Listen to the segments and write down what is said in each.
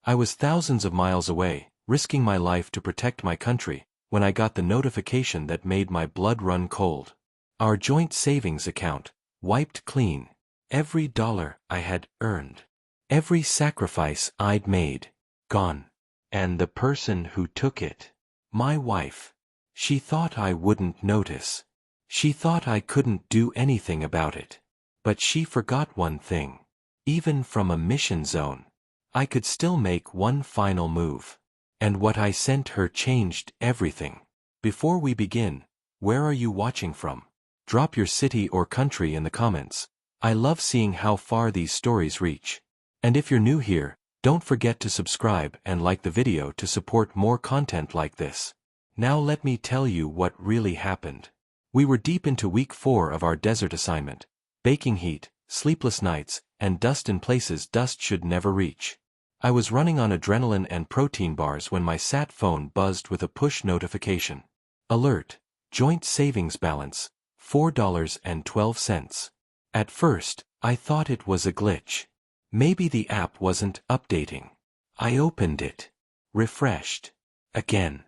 I was thousands of miles away, risking my life to protect my country, when I got the notification that made my blood run cold. Our joint savings account, wiped clean. Every dollar I had earned. Every sacrifice I'd made. Gone. And the person who took it. My wife. She thought I wouldn't notice. She thought I couldn't do anything about it. But she forgot one thing. Even from a mission zone, I could still make one final move. And what I sent her changed everything. Before we begin, where are you watching from? Drop your city or country in the comments. I love seeing how far these stories reach. And if you're new here, don't forget to subscribe and like the video to support more content like this. Now let me tell you what really happened. We were deep into week 4 of our desert assignment. Baking heat, sleepless nights, and dust in places dust should never reach. I was running on adrenaline and protein bars when my sat phone buzzed with a push notification. Alert. Joint savings balance, $4.12. At first, I thought it was a glitch. Maybe the app wasn't updating. I opened it. Refreshed. Again.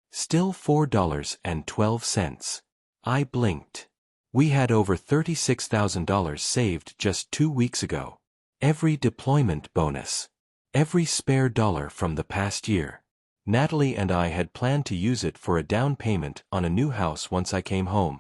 Still $4.12. I blinked. We had over $36,000 saved just 2 weeks ago. Every deployment bonus. Every spare dollar from the past year. Natalie and I had planned to use it for a down payment on a new house once I came home.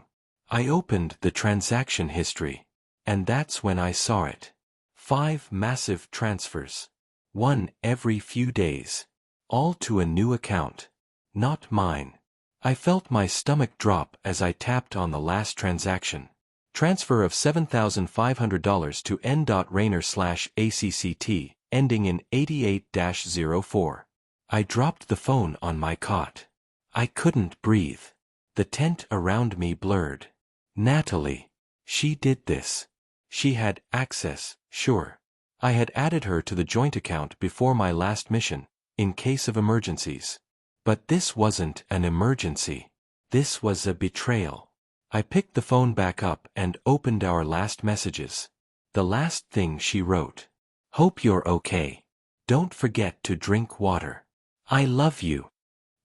I opened the transaction history. And that's when I saw it. 5 massive transfers. One every few days. All to a new account. Not mine. I felt my stomach drop as I tapped on the last transaction. Transfer of $7,500 to n.rainer/ACCT, ending in 88-04. I dropped the phone on my cot. I couldn't breathe. The tent around me blurred. Natalie. She did this. She had access, sure. I had added her to the joint account before my last mission, in case of emergencies. But this wasn't an emergency. This was a betrayal. I picked the phone back up and opened our last messages. The last thing she wrote. Hope you're okay. Don't forget to drink water. I love you.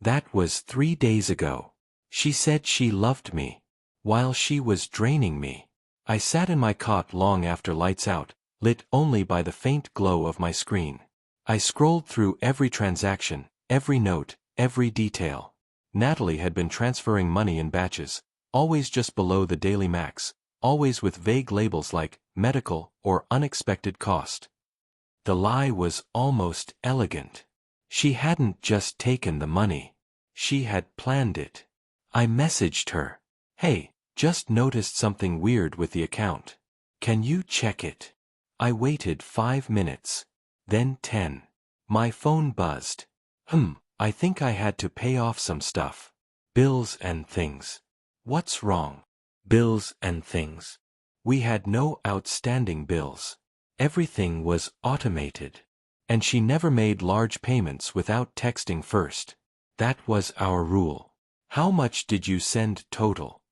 That was 3 days ago. She said she loved me. While she was draining me. I sat in my cot long after lights out, lit only by the faint glow of my screen. I scrolled through every transaction, every note, every detail. Natalie had been transferring money in batches, always just below the daily max, always with vague labels like medical or unexpected cost. The lie was almost elegant. She hadn't just taken the money. She had planned it. I messaged her. Hey, just noticed something weird with the account. Can you check it? I waited 5 minutes. Then 10. My phone buzzed. I think I had to pay off some stuff. Bills and things. What's wrong? Bills and things. We had no outstanding bills. Everything was automated. And she never made large payments without texting first. That was our rule. How much did you send total?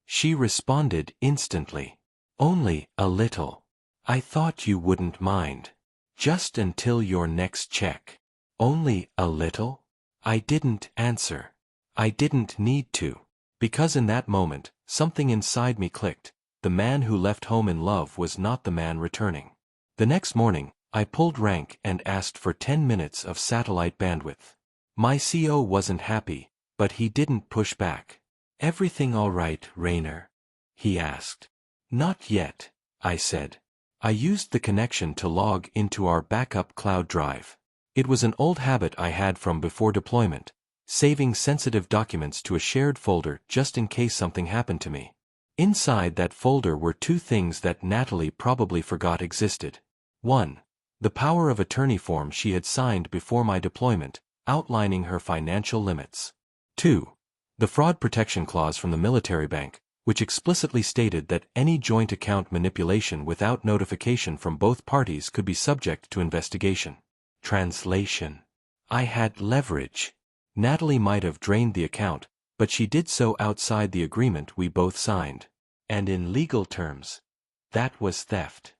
She responded instantly. Only a little. I thought you wouldn't mind. Just until your next check. Only a little? I didn't answer. I didn't need to. Because in that moment, something inside me clicked. The man who left home in love was not the man returning. The next morning, I pulled rank and asked for 10 minutes of satellite bandwidth. My CO wasn't happy, but he didn't push back. Everything all right, Rainer? He asked. Not yet, I said. I used the connection to log into our backup cloud drive. It was an old habit I had from before deployment, saving sensitive documents to a shared folder just in case something happened to me. Inside that folder were 2 things that Natalie probably forgot existed. 1. The power of attorney form she had signed before my deployment, outlining her financial limits. 2. The fraud protection clause from the military bank, which explicitly stated that any joint account manipulation without notification from both parties could be subject to investigation. Translation. I had leverage. Natalie might have drained the account, but she did so outside the agreement we both signed. And in legal terms, that was theft.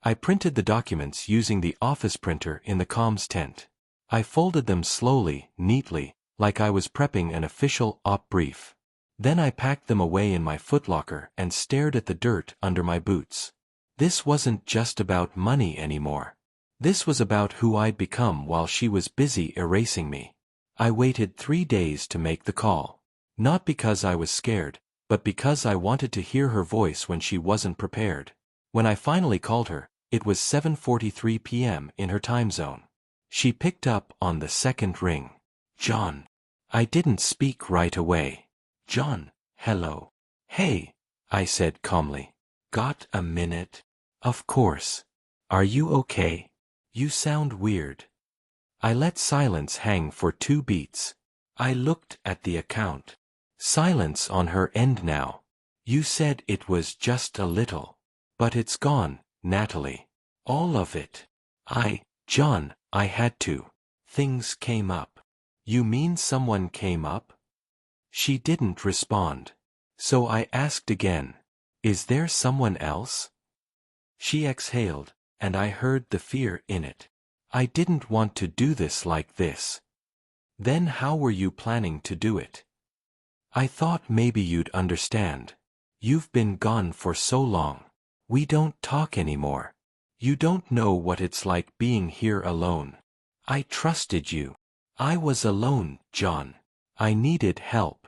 I printed the documents using the office printer in the comms tent. I folded them slowly, neatly, like I was prepping an official op brief. Then I packed them away in my footlocker and stared at the dirt under my boots. This wasn't just about money anymore. This was about who I'd become while she was busy erasing me. I waited 3 days to make the call. Not because I was scared, but because I wanted to hear her voice when she wasn't prepared. When I finally called her, it was 7:43 p.m. in her time zone. She picked up on the second ring. "John." I didn't speak right away. "John, hello." "Hey," I said calmly. "Got a minute?" "Of course. Are you okay? You sound weird." I let silence hang for 2 beats. I looked at the account. Silence on her end now. "You said it was just a little. But it's gone, Natalie. All of it." John, I had to. Things came up." "You mean someone came up?" She didn't respond. So I asked again. "Is there someone else?" She exhaled, and I heard the fear in it. "I didn't want to do this like this." "Then how were you planning to do it?" "I thought maybe you'd understand. You've been gone for so long. We don't talk anymore. You don't know what it's like being here alone. I trusted you. I was alone, John. I needed help.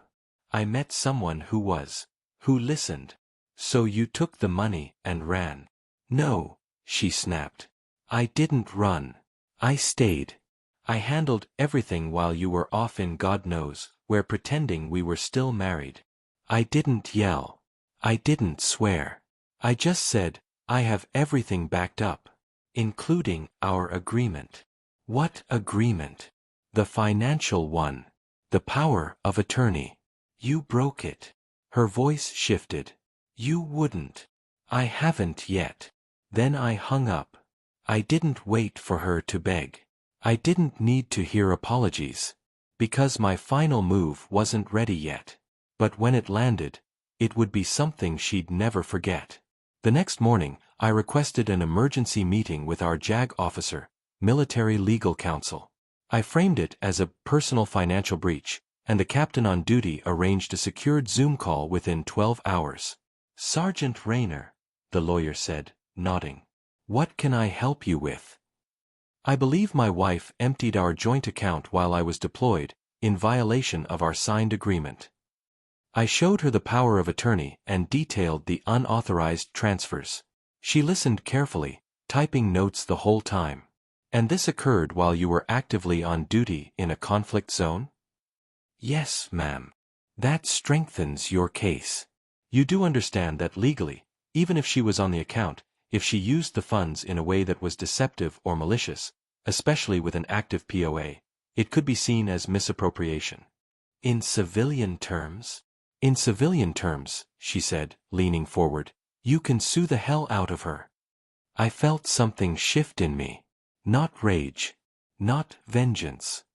I met someone who listened. So you took the money and ran." "No," she snapped. "I didn't run. I stayed. I handled everything while you were off in God knows where, pretending we were still married. I didn't yell. I didn't swear. I just said, I have everything backed up, including our agreement." "What agreement?" "The financial one. The power of attorney. You broke it." Her voice shifted. "You wouldn't." "I haven't yet." Then I hung up. I didn't wait for her to beg. I didn't need to hear apologies. Because my final move wasn't ready yet. But when it landed, it would be something she'd never forget. The next morning, I requested an emergency meeting with our JAG officer, Military Legal Counsel. I framed it as a personal financial breach, and the captain on duty arranged a secured Zoom call within 12 hours. "Sergeant Rayner," the lawyer said, nodding. "What can I help you with?" "I believe my wife emptied our joint account while I was deployed, in violation of our signed agreement." I showed her the power of attorney and detailed the unauthorized transfers. She listened carefully, typing notes the whole time. "And this occurred while you were actively on duty in a conflict zone?" "Yes, ma'am." "That strengthens your case. You do understand that legally, even if she was on the account, if she used the funds in a way that was deceptive or malicious, especially with an active POA, it could be seen as misappropriation." "In civilian terms?" "In civilian terms," she said, leaning forward, "you can sue the hell out of her." I felt something shift in me. Not rage. Not vengeance.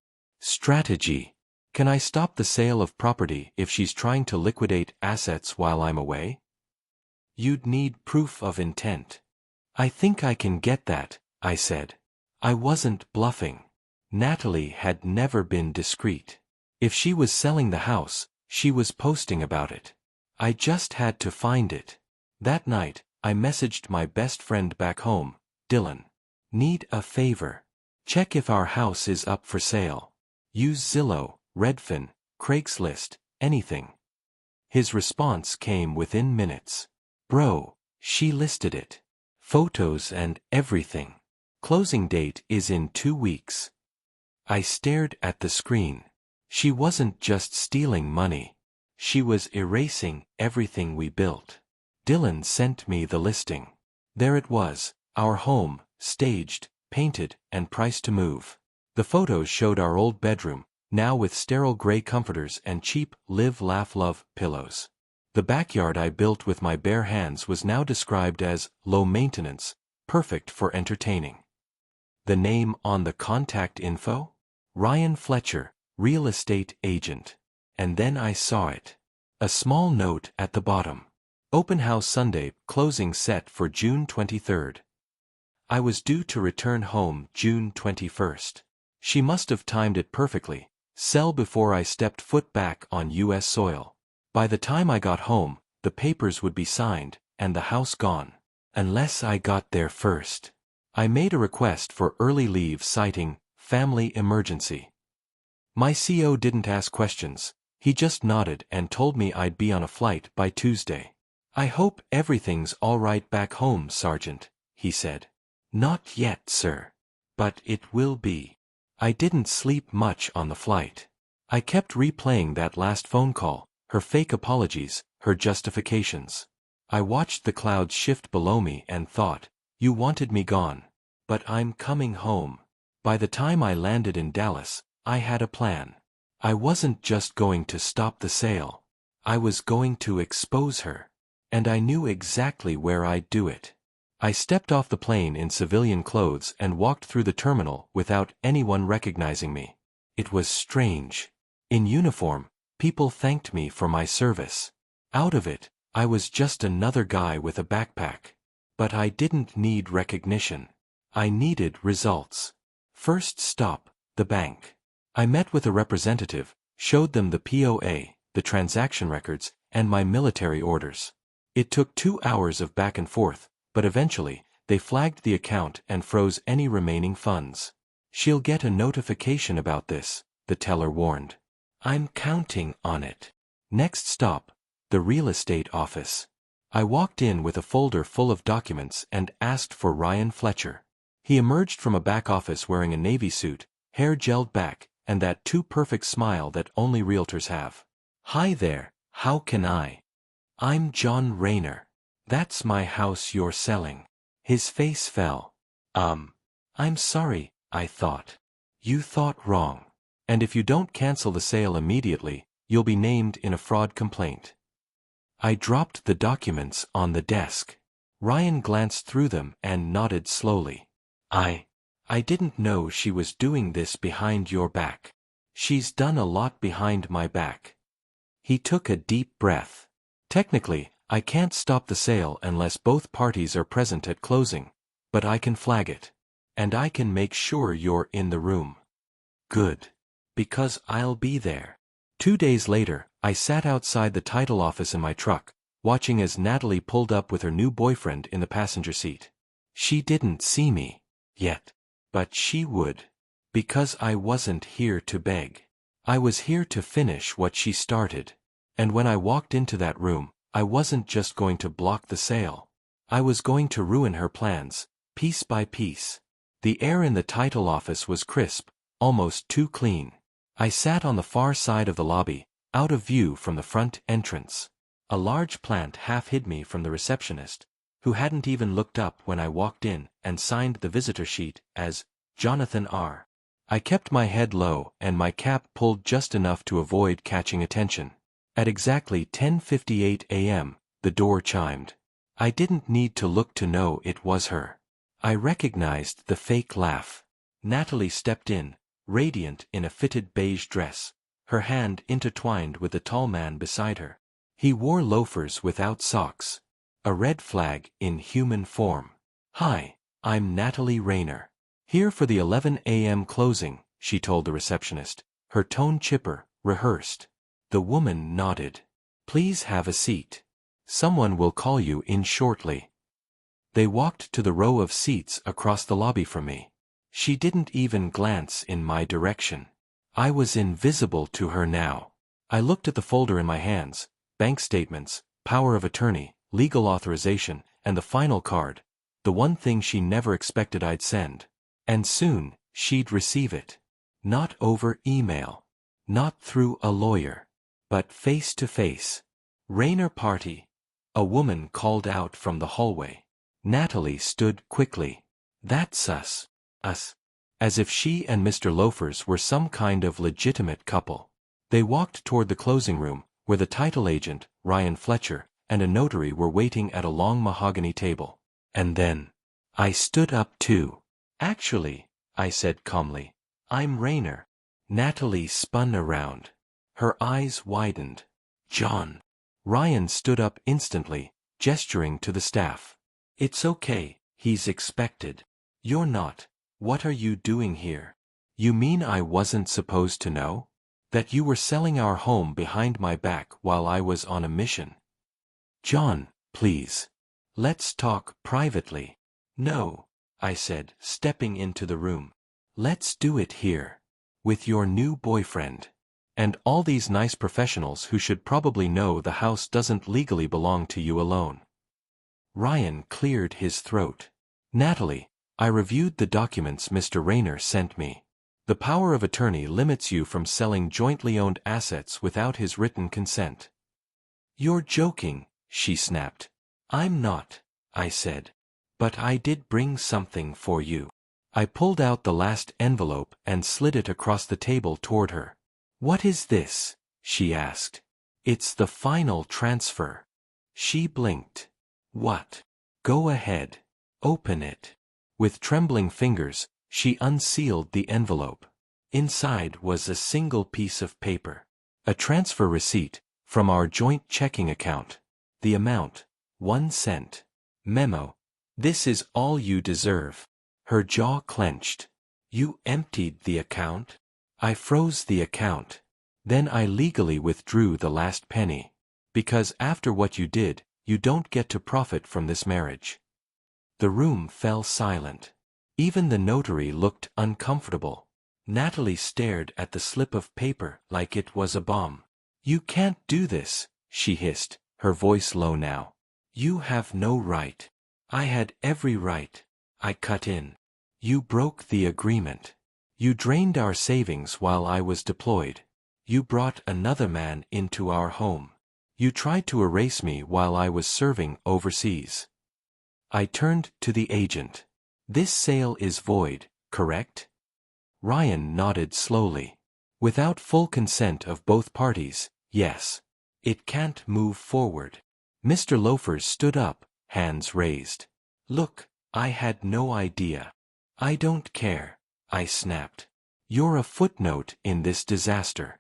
Strategy. Can I stop the sale of property if she's trying to liquidate assets while I'm away? "You'd need proof of intent." "I think I can get that," I said. I wasn't bluffing. Natalie had never been discreet. If she was selling the house, she was posting about it. I just had to find it. That night, I messaged my best friend back home, Dylan. "Need a favor. Check if our house is up for sale. Use Zillow, Redfin, Craigslist, anything." His response came within minutes. "Bro, she listed it. Photos and everything. Closing date is in 2 weeks." I stared at the screen. She wasn't just stealing money. She was erasing everything we built. Dylan sent me the listing. There it was, our home, staged, painted, and priced to move. The photos showed our old bedroom, now with sterile gray comforters and cheap live, laugh, love pillows. The backyard I built with my bare hands was now described as low maintenance, perfect for entertaining. The name on the contact info? Ryan Fletcher, real estate agent. And then I saw it. A small note at the bottom. Open house Sunday, closing set for June 23rd. I was due to return home June 21st. She must have timed it perfectly, sell before I stepped foot back on U.S. soil. By the time I got home, the papers would be signed, and the house gone. Unless I got there first. I made a request for early leave citing family emergency. My CO didn't ask questions, he just nodded and told me I'd be on a flight by Tuesday. I hope everything's all right back home, Sergeant, he said. Not yet, sir. But it will be. I didn't sleep much on the flight. I kept replaying that last phone call, her fake apologies, her justifications. I watched the clouds shift below me and thought, you wanted me gone. But I'm coming home. By the time I landed in Dallas, I had a plan. I wasn't just going to stop the sale. I was going to expose her. And I knew exactly where I'd do it. I stepped off the plane in civilian clothes and walked through the terminal without anyone recognizing me. It was strange. In uniform, people thanked me for my service. Out of it, I was just another guy with a backpack. But I didn't need recognition. I needed results. First stop, the bank. I met with a representative, showed them the POA, the transaction records, and my military orders. It took 2 hours of back and forth, but eventually, they flagged the account and froze any remaining funds. She'll get a notification about this, the teller warned. I'm counting on it. Next stop, the real estate office. I walked in with a folder full of documents and asked for Ryan Fletcher. He emerged from a back office wearing a navy suit, hair gelled back, and that too-perfect smile that only realtors have. Hi there, how can I? I'm John Rayner. That's my house you're selling. His face fell. I'm sorry, I thought. You thought wrong. And if you don't cancel the sale immediately, you'll be named in a fraud complaint. I dropped the documents on the desk. Ryan glanced through them and nodded slowly. I didn't know she was doing this behind your back. She's done a lot behind my back. He took a deep breath. Technically, I can't stop the sale unless both parties are present at closing, but I can flag it. And I can make sure you're in the room. Good. Because I'll be there. 2 days later, I sat outside the title office in my truck, watching as Natalie pulled up with her new boyfriend in the passenger seat. She didn't see me. Yet. But she would. Because I wasn't here to beg. I was here to finish what she started. And when I walked into that room, I wasn't just going to block the sale. I was going to ruin her plans, piece by piece. The air in the title office was crisp, almost too clean. I sat on the far side of the lobby, out of view from the front entrance. A large plant half hid me from the receptionist, who hadn't even looked up when I walked in and signed the visitor sheet as Jonathan R. I kept my head low and my cap pulled just enough to avoid catching attention. At exactly 10:58 a.m., the door chimed. I didn't need to look to know it was her. I recognized the fake laugh. Natalie stepped in, radiant in a fitted beige dress, her hand intertwined with the tall man beside her. He wore loafers without socks. A red flag in human form. Hi, I'm Natalie Rayner. Here for the 11 a.m. closing, she told the receptionist, her tone chipper, rehearsed. The woman nodded. Please have a seat. Someone will call you in shortly. They walked to the row of seats across the lobby from me. She didn't even glance in my direction. I was invisible to her now. I looked at the folder in my hands, bank statements, power of attorney, legal authorization, and the final card, the one thing she never expected I'd send. And soon, she'd receive it. Not over email. Not through a lawyer. But face to face. Rayner party. A woman called out from the hallway. Natalie stood quickly. That's us. Us. As if she and Mr. Loafers were some kind of legitimate couple. They walked toward the closing room, where the title agent, Ryan Fletcher, and a notary were waiting at a long mahogany table. And then, I stood up too. Actually, I said calmly, I'm Rayner. Natalie spun around. Her eyes widened. John. Ryan stood up instantly, gesturing to the staff. It's okay, he's expected. You're not. What are you doing here? You mean I wasn't supposed to know? That you were selling our home behind my back while I was on a mission? John, please. Let's talk privately. No, I said, stepping into the room. Let's do it here. With your new boyfriend. And all these nice professionals who should probably know the house doesn't legally belong to you alone. Ryan cleared his throat. Natalie, I reviewed the documents Mr. Rayner sent me. The power of attorney limits you from selling jointly owned assets without his written consent. You're joking, she snapped. I'm not, I said. But I did bring something for you. I pulled out the last envelope and slid it across the table toward her. What is this? She asked. It's the final transfer. She blinked. What? Go ahead. Open it. With trembling fingers, she unsealed the envelope. Inside was a single piece of paper. A transfer receipt, from our joint checking account. The amount, 1 cent. Memo. This is all you deserve. Her jaw clenched. You emptied the account? I froze the account. Then I legally withdrew the last penny. Because after what you did, you don't get to profit from this marriage. The room fell silent. Even the notary looked uncomfortable. Natalie stared at the slip of paper like it was a bomb. You can't do this, she hissed, her voice low now. You have no right. I had every right. I cut in. You broke the agreement. You drained our savings while I was deployed. You brought another man into our home. You tried to erase me while I was serving overseas. I turned to the agent. This sale is void, correct? Ryan nodded slowly. Without full consent of both parties, yes. It can't move forward. Mr. Loafers stood up, hands raised. Look, I had no idea. I don't care, I snapped. You're a footnote in this disaster.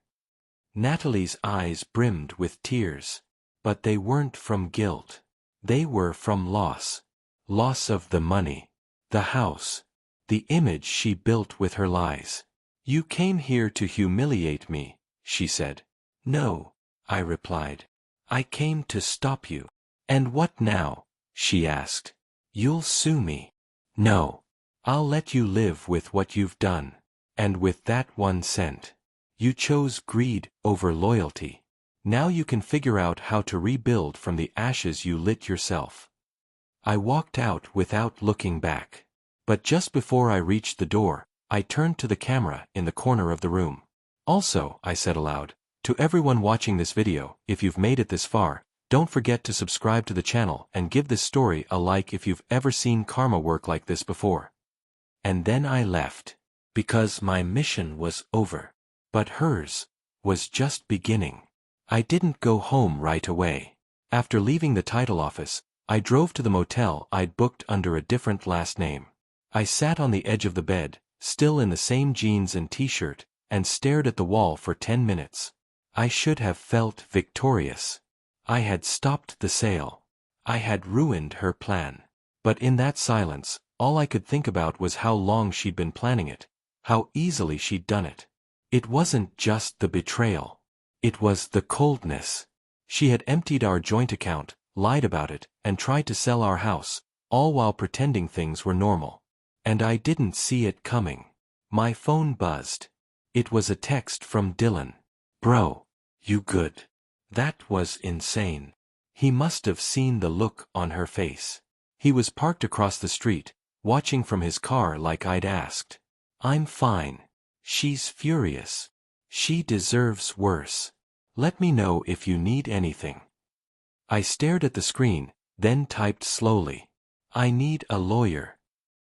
Natalie's eyes brimmed with tears. But they weren't from guilt. They were from loss. Loss of the money. The house. The image she built with her lies. You came here to humiliate me, she said. No, I replied. I came to stop you. And what now? She asked. You'll sue me. No. I'll let you live with what you've done. And with that 1 cent. You chose greed over loyalty. Now you can figure out how to rebuild from the ashes you lit yourself. I walked out without looking back. But just before I reached the door, I turned to the camera in the corner of the room. Also, I said aloud, to everyone watching this video, if you've made it this far, don't forget to subscribe to the channel and give this story a like if you've ever seen karma work like this before. And then I left. Because my mission was over. But hers was just beginning. I didn't go home right away. After leaving the title office, I drove to the motel I'd booked under a different last name. I sat on the edge of the bed, still in the same jeans and t-shirt, and stared at the wall for 10 minutes. I should have felt victorious. I had stopped the sale. I had ruined her plan. But in that silence, all I could think about was how long she'd been planning it, how easily she'd done it. It wasn't just the betrayal. It was the coldness. She had emptied our joint account, lied about it, and tried to sell our house, all while pretending things were normal. And I didn't see it coming. My phone buzzed. It was a text from Dylan. Bro, you good? That was insane. He must have seen the look on her face. He was parked across the street, watching from his car like I'd asked. I'm fine. She's furious. She deserves worse. Let me know if you need anything. I stared at the screen, then typed slowly. I need a lawyer.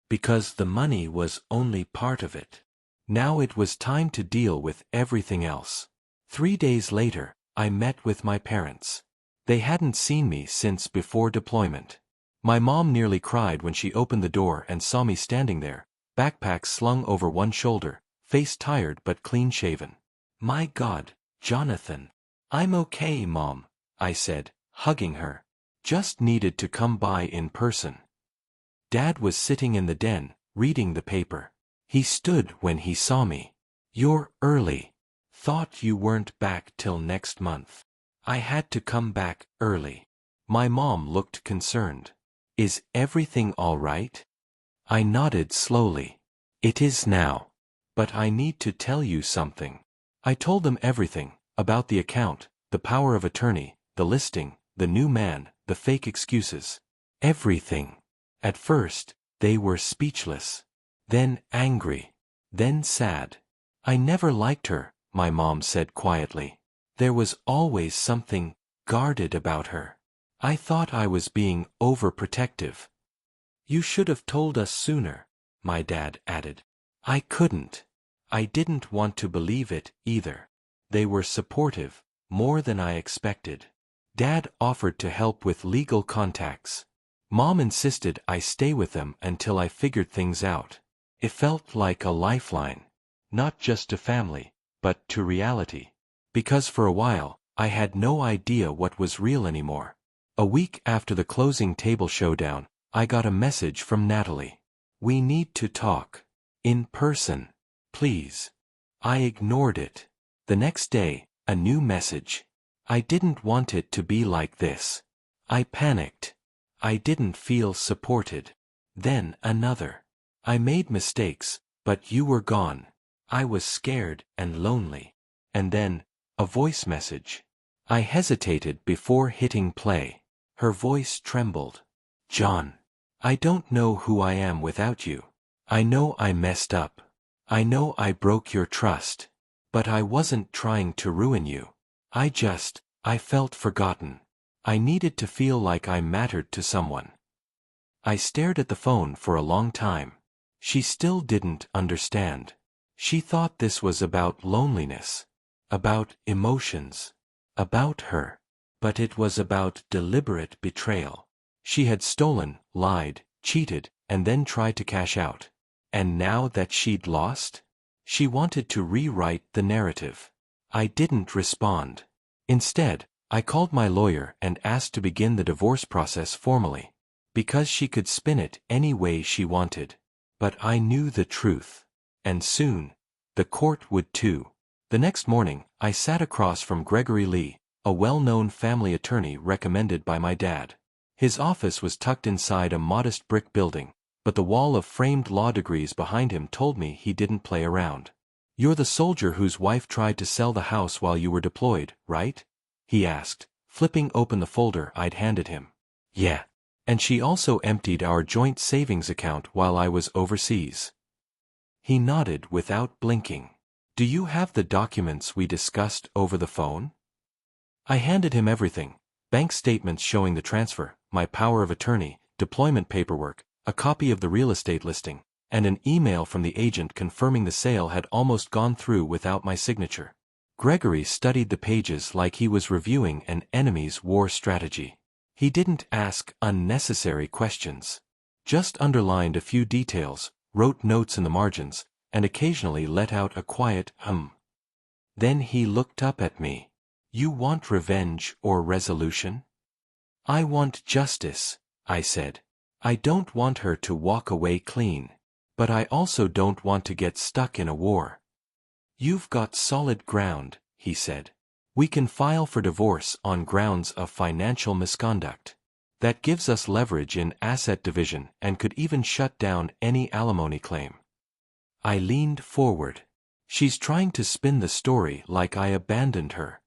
Because the money was only part of it. Now it was time to deal with everything else. 3 days later, I met with my parents. They hadn't seen me since before deployment. My mom nearly cried when she opened the door and saw me standing there, backpack slung over one shoulder, face tired but clean-shaven. My God, Jonathan. I'm okay, Mom, I said, hugging her. Just needed to come by in person. Dad was sitting in the den, reading the paper. He stood when he saw me. "You're early. Thought you weren't back till next month." I had to come back early. My mom looked concerned. "Is everything all right?" I nodded slowly. "It is now. But I need to tell you something." I told them everything, about the account, the power of attorney, the listing, the new man, the fake excuses. Everything. At first, they were speechless. Then angry. Then sad. "I never liked her," my mom said quietly. "There was always something guarded about her. I thought I was being overprotective." "You should have told us sooner," my dad added. I couldn't. I didn't want to believe it either. They were supportive, more than I expected. Dad offered to help with legal contacts. Mom insisted I stay with them until I figured things out. It felt like a lifeline. Not just to family, but to reality. Because for a while, I had no idea what was real anymore. A week after the closing table showdown, I got a message from Natalie. "We need to talk. In person. Please." I ignored it. The next day, a new message. I didn't want it to be like this. I panicked. I didn't feel supported. Then another. "I made mistakes, but you were gone." I was scared and lonely. And then, a voice message. I hesitated before hitting play. Her voice trembled. "John, I don't know who I am without you. I know I messed up. I know I broke your trust. But I wasn't trying to ruin you. I felt forgotten. I needed to feel like I mattered to someone." I stared at the phone for a long time. She still didn't understand. She thought this was about loneliness. About emotions. About her. But it was about deliberate betrayal. She had stolen, lied, cheated, and then tried to cash out. And now that she'd lost? She wanted to rewrite the narrative. I didn't respond. Instead, I called my lawyer and asked to begin the divorce process formally. Because she could spin it any way she wanted. But I knew the truth. And soon, the court would too. The next morning, I sat across from Gregory Lee, a well-known family attorney recommended by my dad. His office was tucked inside a modest brick building, but the wall of framed law degrees behind him told me he didn't play around. "You're the soldier whose wife tried to sell the house while you were deployed, right?" he asked, flipping open the folder I'd handed him. "Yeah. And she also emptied our joint savings account while I was overseas." He nodded without blinking. "Do you have the documents we discussed over the phone?" I handed him everything. Bank statements showing the transfer, my power of attorney, deployment paperwork, a copy of the real estate listing, and an email from the agent confirming the sale had almost gone through without my signature. Gregory studied the pages like he was reviewing an enemy's war strategy. He didn't ask unnecessary questions. Just underlined a few details, wrote notes in the margins, and occasionally let out a quiet hum. Then he looked up at me. "You want revenge or resolution?" "I want justice," I said. "I don't want her to walk away clean. But I also don't want to get stuck in a war." "You've got solid ground," he said. "We can file for divorce on grounds of financial misconduct. That gives us leverage in asset division and could even shut down any alimony claim." I leaned forward. "She's trying to spin the story like I abandoned her."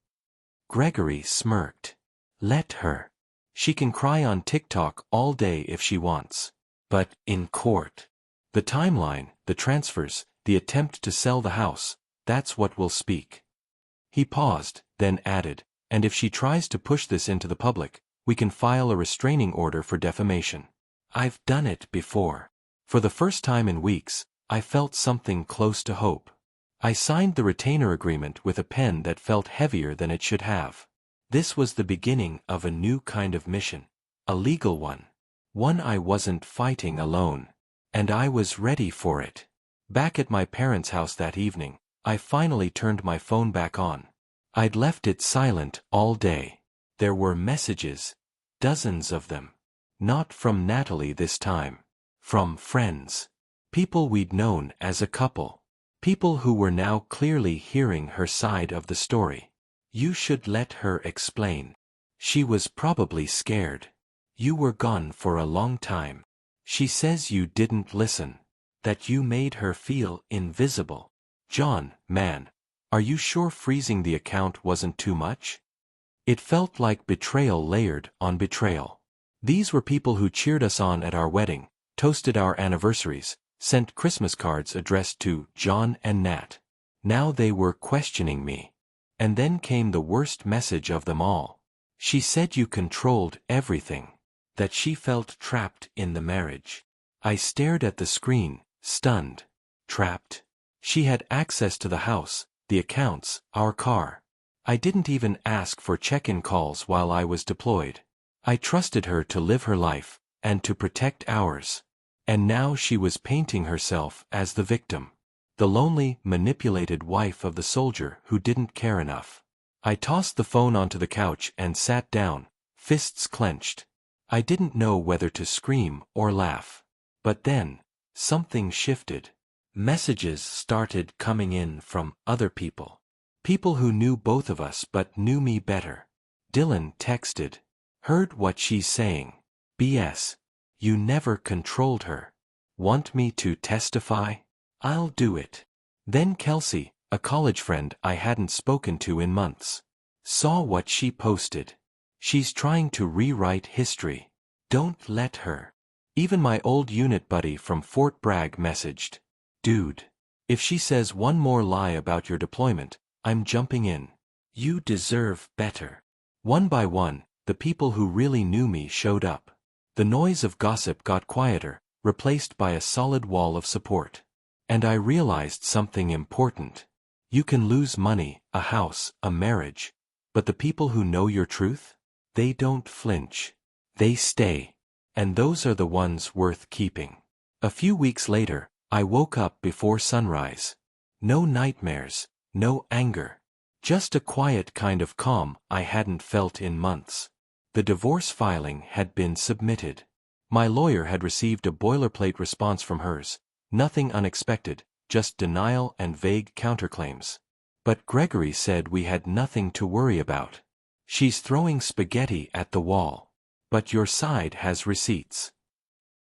Gregory smirked. "Let her. She can cry on TikTok all day if she wants. But in court, the timeline, the transfers, the attempt to sell the house, that's what will speak." He paused, then added, "And if she tries to push this into the public, we can file a restraining order for defamation." I've done it before. For the first time in weeks, I felt something close to hope. I signed the retainer agreement with a pen that felt heavier than it should have. This was the beginning of a new kind of mission. A legal one. One I wasn't fighting alone. And I was ready for it. Back at my parents' house that evening, I finally turned my phone back on. I'd left it silent all day. There were messages. Dozens of them. Not from Natalie this time. From friends. People we'd known as a couple. People who were now clearly hearing her side of the story. You should let her explain. She was probably scared. You were gone for a long time. She says you didn't listen. That you made her feel invisible. John, man. Are you sure freezing the account wasn't too much? It felt like betrayal layered on betrayal. These were people who cheered us on at our wedding, toasted our anniversaries, sent Christmas cards addressed to John and Nat. Now they were questioning me. And then came the worst message of them all. She said you controlled everything. That she felt trapped in the marriage. I stared at the screen, stunned. Trapped? She had access to the house, the accounts, our car. I didn't even ask for check-in calls while I was deployed. I trusted her to live her life, and to protect ours. And now she was painting herself as the victim. The lonely, manipulated wife of the soldier who didn't care enough. I tossed the phone onto the couch and sat down, fists clenched. I didn't know whether to scream or laugh. But then, something shifted. Messages started coming in from other people. People who knew both of us but knew me better. Dylan texted. Heard what she's saying. BS. You never controlled her. Want me to testify? I'll do it. Then Kelsey, a college friend I hadn't spoken to in months. Saw what she posted. She's trying to rewrite history. Don't let her. Even my old unit buddy from Fort Bragg messaged. Dude. If she says one more lie about your deployment, I'm jumping in. You deserve better. One by one, the people who really knew me showed up. The noise of gossip got quieter, replaced by a solid wall of support. And I realized something important. You can lose money, a house, a marriage. But the people who know your truth? They don't flinch. They stay. And those are the ones worth keeping. A few weeks later, I woke up before sunrise. No nightmares, no anger. Just a quiet kind of calm I hadn't felt in months. The divorce filing had been submitted. My lawyer had received a boilerplate response from hers. Nothing unexpected, just denial and vague counterclaims. But Gregory said we had nothing to worry about. She's throwing spaghetti at the wall. But your side has receipts.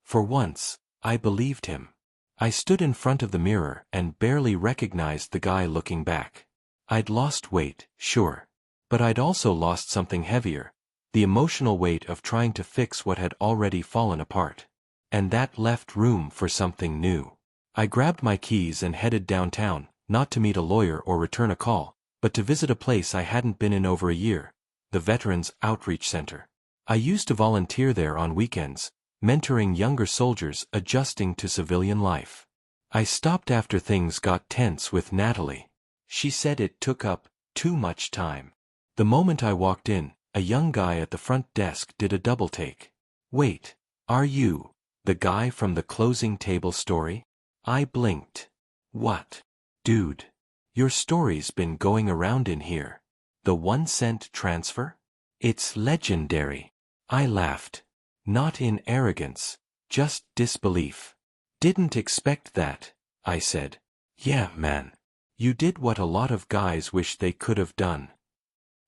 For once, I believed him. I stood in front of the mirror and barely recognized the guy looking back. I'd lost weight, sure. But I'd also lost something heavier. The emotional weight of trying to fix what had already fallen apart. And that left room for something new. I grabbed my keys and headed downtown, not to meet a lawyer or return a call, but to visit a place I hadn't been in over a year, the Veterans Outreach Center. I used to volunteer there on weekends, mentoring younger soldiers adjusting to civilian life. I stopped after things got tense with Natalie. She said it took up too much time. The moment I walked in, a young guy at the front desk did a double take. Wait, are you the guy from the closing table story? I blinked. What? Dude. Your story's been going around in here. The 1-cent transfer? It's legendary. I laughed. Not in arrogance, just disbelief. Didn't expect that, I said. Yeah, man. You did what a lot of guys wish they could have done.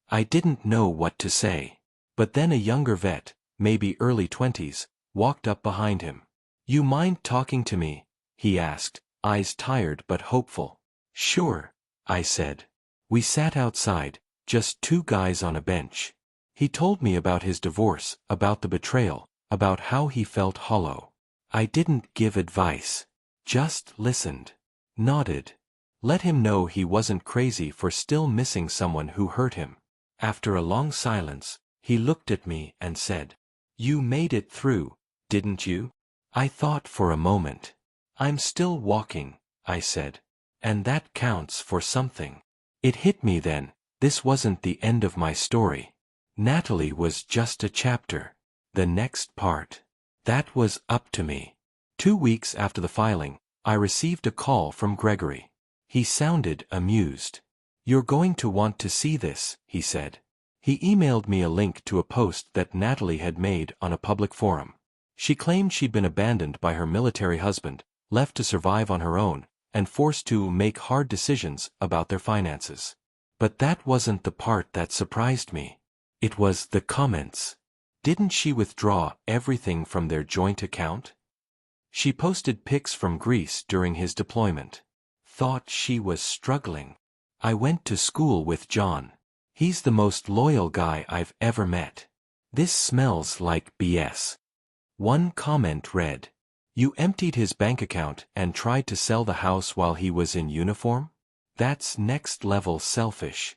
I didn't know what to say. But then a younger vet, maybe early 20s, walked up behind him. You mind talking to me? He asked, eyes tired but hopeful. Sure, I said. We sat outside, just two guys on a bench. He told me about his divorce, about the betrayal, about how he felt hollow. I didn't give advice. Just listened. Nodded. Let him know he wasn't crazy for still missing someone who hurt him. After a long silence, he looked at me and said, You made it through, didn't you? I thought for a moment. I'm still walking, I said. And that counts for something. It hit me then, this wasn't the end of my story. Natalie was just a chapter. The next part. That was up to me. 2 weeks after the filing, I received a call from Gregory. He sounded amused. You're going to want to see this, he said. He emailed me a link to a post that Natalie had made on a public forum. She claimed she'd been abandoned by her military husband, left to survive on her own, and forced to make hard decisions about their finances. But that wasn't the part that surprised me. It was the comments. Didn't she withdraw everything from their joint account? She posted pics from Greece during his deployment. Thought she was struggling. I went to school with John. He's the most loyal guy I've ever met. This smells like BS. One comment read, "You emptied his bank account and tried to sell the house while he was in uniform? That's next level selfish."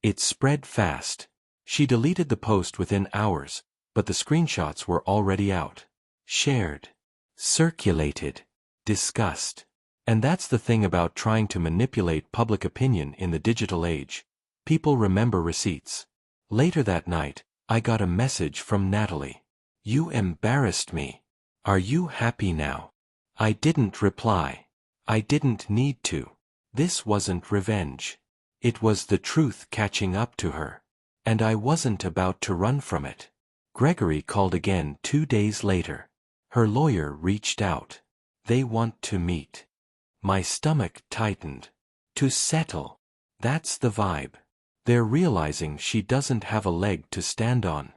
It spread fast. She deleted the post within hours, but the screenshots were already out. Shared. Circulated. Discussed. And that's the thing about trying to manipulate public opinion in the digital age. People remember receipts. Later that night, I got a message from Natalie. "You embarrassed me. Are you happy now?" I didn't reply. I didn't need to. This wasn't revenge. It was the truth catching up to her. And I wasn't about to run from it. Gregory called again 2 days later. Her lawyer reached out. "They want to meet." My stomach tightened. To settle. That's the vibe. They're realizing she doesn't have a leg to stand on.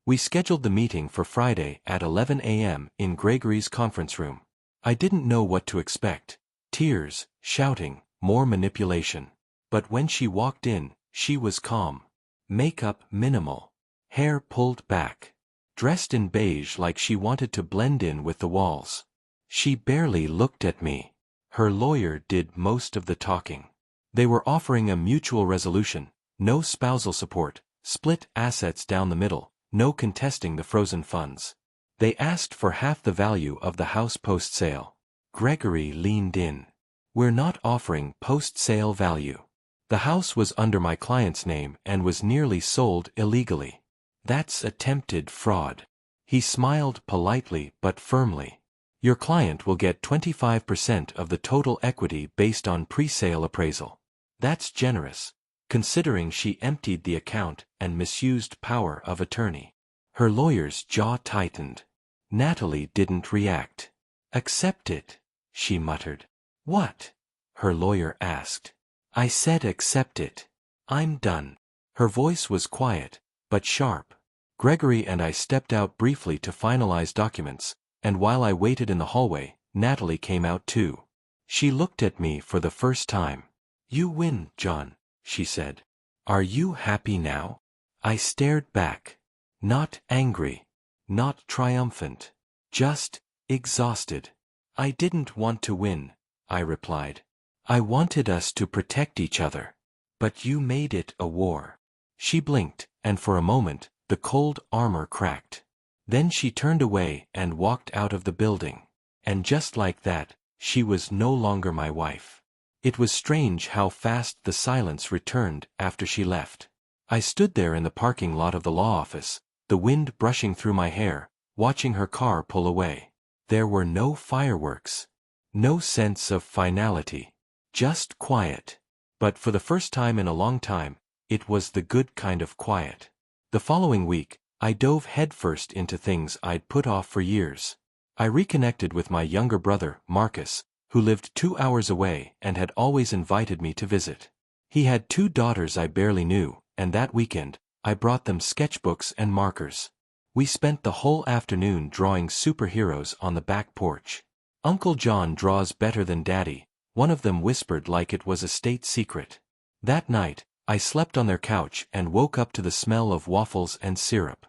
We scheduled the meeting for Friday at 11 a.m. in Gregory's conference room. I didn't know what to expect. Tears, shouting, more manipulation. But when she walked in, she was calm. Makeup minimal. Hair pulled back. Dressed in beige like she wanted to blend in with the walls. She barely looked at me. Her lawyer did most of the talking. They were offering a mutual resolution, no spousal support, split assets down the middle, no contesting the frozen funds. They asked for half the value of the house post-sale. Gregory leaned in. "We're not offering post-sale value. The house was under my client's name and was nearly sold illegally. That's attempted fraud." He smiled politely but firmly. "Your client will get 25% of the total equity based on pre-sale appraisal. That's generous, considering she emptied the account and misused power of attorney." Her lawyer's jaw tightened. Natalie didn't react. "Accept it," she muttered. "What?" her lawyer asked. "I said accept it. I'm done." Her voice was quiet, but sharp. Gregory and I stepped out briefly to finalize documents, and while I waited in the hallway, Natalie came out too. She looked at me for the first time. "You win, John," she said. "Are you happy now?" I stared back. Not angry. Not triumphant. Just exhausted. "I didn't want to win," I replied. "I wanted us to protect each other. But you made it a war." She blinked, and for a moment, the cold armor cracked. Then she turned away and walked out of the building. And just like that, she was no longer my wife. It was strange how fast the silence returned after she left. I stood there in the parking lot of the law office, the wind brushing through my hair, watching her car pull away. There were no fireworks. No sense of finality. Just quiet. But for the first time in a long time, it was the good kind of quiet. The following week, I dove headfirst into things I'd put off for years. I reconnected with my younger brother, Marcus, who lived 2 hours away and had always invited me to visit. He had 2 daughters I barely knew, and that weekend, I brought them sketchbooks and markers. We spent the whole afternoon drawing superheroes on the back porch. "Uncle John draws better than Daddy," one of them whispered like it was a state secret. That night, I slept on their couch and woke up to the smell of waffles and syrup.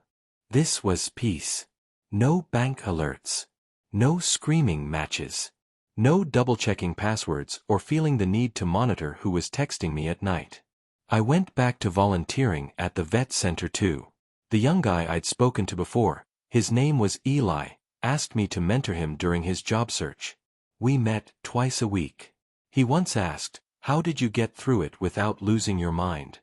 This was peace. No bank alerts. No screaming matches. No double-checking passwords or feeling the need to monitor who was texting me at night. I went back to volunteering at the vet center too. The young guy I'd spoken to before, his name was Eli, asked me to mentor him during his job search. We met twice a week. He once asked, "How did you get through it without losing your mind?"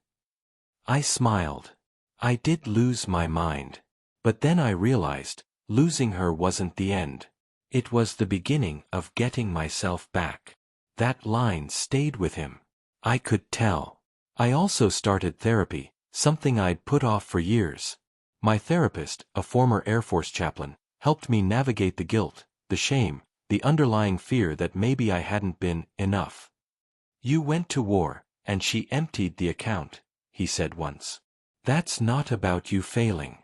I smiled. I did lose my mind. But then I realized, losing her wasn't the end. It was the beginning of getting myself back. That line stayed with him. I could tell. I also started therapy, something I'd put off for years. My therapist, a former Air Force chaplain, helped me navigate the guilt, the shame, the underlying fear that maybe I hadn't been enough. "You went to war, and she emptied the account," he said once. "That's not about you failing.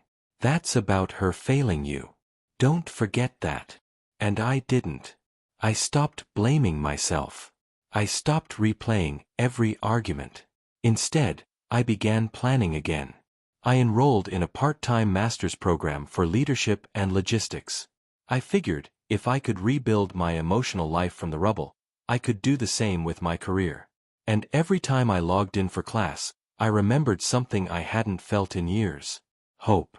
That's about her failing you. Don't forget that." And I didn't. I stopped blaming myself. I stopped replaying every argument. Instead, I began planning again. I enrolled in a part-time master's program for leadership and logistics. I figured, if I could rebuild my emotional life from the rubble, I could do the same with my career. And every time I logged in for class, I remembered something I hadn't felt in years: hope.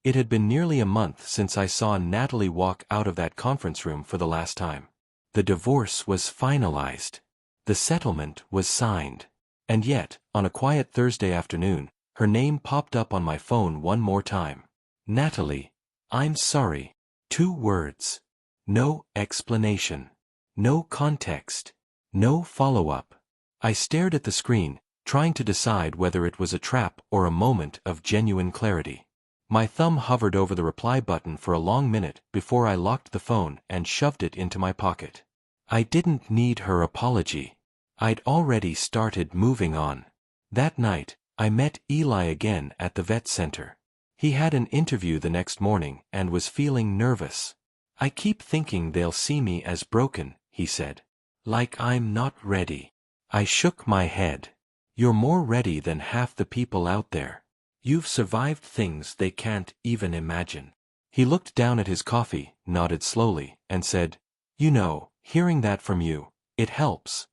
It had been nearly a month since I saw Natalie walk out of that conference room for the last time. The divorce was finalized. The settlement was signed. And yet, on a quiet Thursday afternoon, her name popped up on my phone one more time. "Natalie, I'm sorry." 2 words. No explanation. No context. No follow-up. I stared at the screen, trying to decide whether it was a trap or a moment of genuine clarity. My thumb hovered over the reply button for a long minute before I locked the phone and shoved it into my pocket. I didn't need her apology. I'd already started moving on. That night, I met Eli again at the vet center. He had an interview the next morning and was feeling nervous. "I keep thinking they'll see me as broken," he said. "Like I'm not ready." I shook my head. "You're more ready than half the people out there. You've survived things they can't even imagine." He looked down at his coffee, nodded slowly, and said, "You know, hearing that from you, it helps."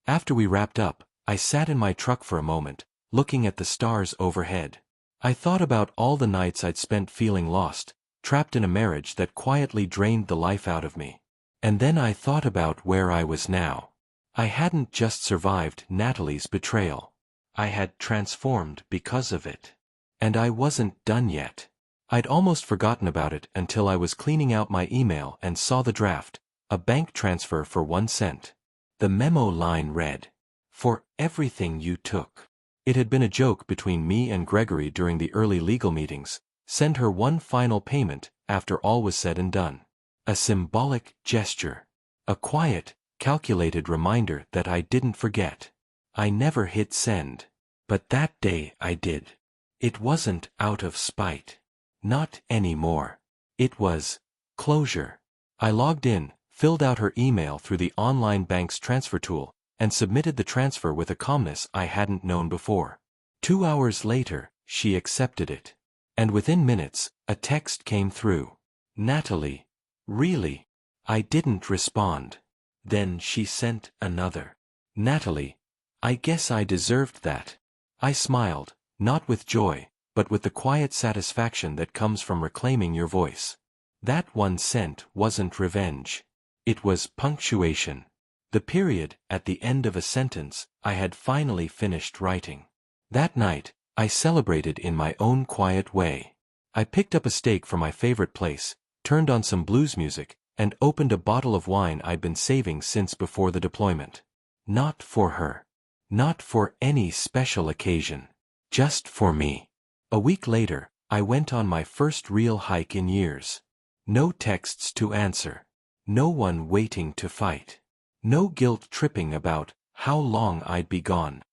After we wrapped up, I sat in my truck for a moment, looking at the stars overhead. I thought about all the nights I'd spent feeling lost, trapped in a marriage that quietly drained the life out of me. And then I thought about where I was now. I hadn't just survived Natalie's betrayal. I had transformed because of it. And I wasn't done yet. I'd almost forgotten about it until I was cleaning out my email and saw the draft: a bank transfer for 1 cent. The memo line read, "For everything you took." It had been a joke between me and Gregory during the early legal meetings: send her one final payment after all was said and done. A symbolic gesture. A quiet, calculated reminder that I didn't forget. I never hit send. But that day I did. It wasn't out of spite. Not anymore. It was closure. I logged in, filled out her email through the online bank's transfer tool, and submitted the transfer with a calmness I hadn't known before. 2 hours later, she accepted it. And within minutes, a text came through. "Natalie, really?" I didn't respond. Then she sent another. "Natalie, I guess I deserved that." I smiled, not with joy, but with the quiet satisfaction that comes from reclaiming your voice. That 1 cent wasn't revenge. It was punctuation. The period at the end of a sentence I had finally finished writing. That night, I celebrated in my own quiet way. I picked up a steak from my favorite place, turned on some blues music, and opened a bottle of wine I'd been saving since before the deployment. Not for her. Not for any special occasion. Just for me. A week later, I went on my first real hike in years. No texts to answer. No one waiting to fight. No guilt tripping about how long I'd be gone.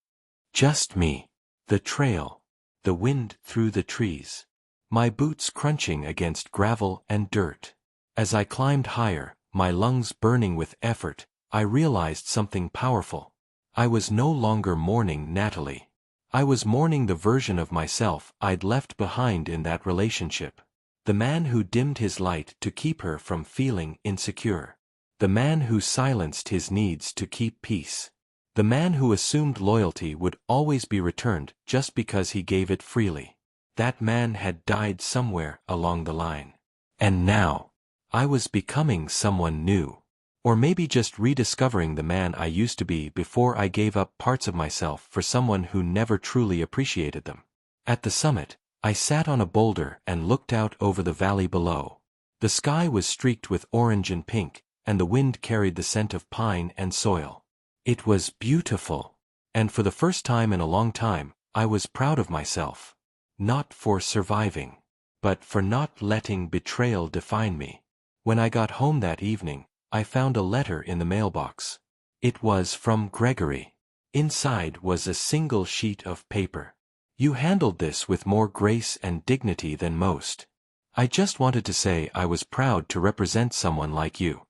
Just me. The trail. The wind through the trees. My boots crunching against gravel and dirt. As I climbed higher, my lungs burning with effort, I realized something powerful. I was no longer mourning Natalie. I was mourning the version of myself I'd left behind in that relationship. The man who dimmed his light to keep her from feeling insecure. The man who silenced his needs to keep peace. The man who assumed loyalty would always be returned just because he gave it freely. That man had died somewhere along the line. And now, I was becoming someone new. Or maybe just rediscovering the man I used to be before I gave up parts of myself for someone who never truly appreciated them. At the summit, I sat on a boulder and looked out over the valley below. The sky was streaked with orange and pink, and the wind carried the scent of pine and soil. It was beautiful. And for the first time in a long time, I was proud of myself. Not for surviving, but for not letting betrayal define me. When I got home that evening, I found a letter in the mailbox. It was from Gregory. Inside was a single sheet of paper. You handled this with more grace and dignity than most. I just wanted to say I was proud to represent someone like you.